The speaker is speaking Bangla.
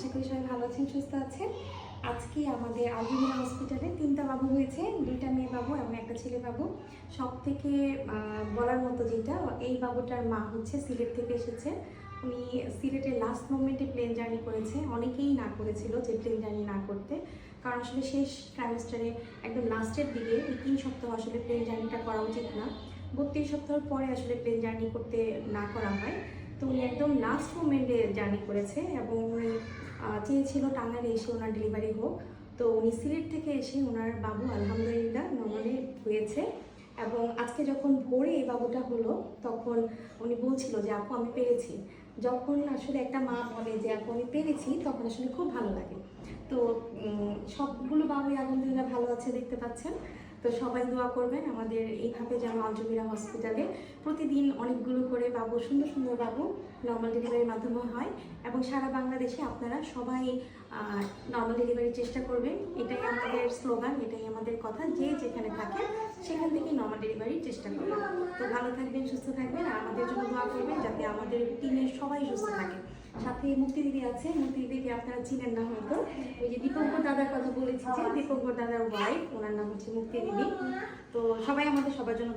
আশা করি সবাই ভালো আছেন, সুস্থ আছেন। আজকে আমাদের আলহামদুলিল্লাহ হসপিটালে 3টা বাবু হয়েছে, 2টা মেয়ে বাবু এবং একটা ছেলে বাবু। সব থেকে বলার মতো যেটা, এই বাবুটার মা হচ্ছে সিলেট থেকে এসেছে। উনি সিলেটের লাস্ট মোমেন্টে প্লেন জার্নি করেছে। অনেকেই না করেছিল যে প্লেন জার্নি না করতে, কারণ আসলে শেষ ট্রাইমেস্টারে একদম লাস্টের দিকে এই 3 সপ্তাহ আসলে প্লেন জার্নিটা করা উচিত না। 32 সপ্তাহের পরে আসলে প্লেন জার্নি করতে না করা হয়। তো উনি একদম লাস্ট মোমেন্টে জার্নি করেছে এবং উনি চেয়েছিল টাঙ্গাইলে এসে ওনার ডেলিভারি হোক। তো উনি সিলেট থেকে এসে ওনার বাবু আলহামদুলিল্লাহ নর্মালি হয়েছে। এবং আজকে যখন ভোরে এই বাবুটা হলো, তখন উনি বলছিল যে আপু আমি পেরেছি। যখন আসলে একটা মা বলে যে আপু আমি পেরেছি, তখন আসলে খুব ভালো লাগে। তো সবগুলো বাবুই আলহামদুলিল্লাহ ভালো আছে, দেখতে পাচ্ছেন। তো সবাই দোয়া করবেন আমাদের এইভাবে যেন আলজমিরা হসপিটালে প্রতিদিন অনেকগুলো করে বাবু, সুন্দর সুন্দর বাবু নর্মাল ডেলিভারির মাধ্যমে হয় এবং সারা বাংলাদেশে আপনারা সবাই নর্মাল ডেলিভারির চেষ্টা করবেন। এটাই আমাদের স্লোগান, এটাই আমাদের কথা, যে যেখানে থাকে সেখান থেকে নর্মাল ডেলিভারির চেষ্টা করবেন। তো ভালো থাকবেন, সুস্থ থাকবেন আর আমাদের জন্য দোয়া করবেন যাতে আমাদের টিমের সবাই সুস্থ থাকে। সাথে মুক্তি দিদি আছে, মুক্তি দিদিকে আপনারা চিনেন না হয়তো, ওই যে দীপঙ্কর দাদার কথা বলেছি, যে দীপঙ্কর দাদার ওয়াইফ, ওনার নাম হচ্ছে মুক্তি দিদি। তো সবাই আমাদের সবার জন্য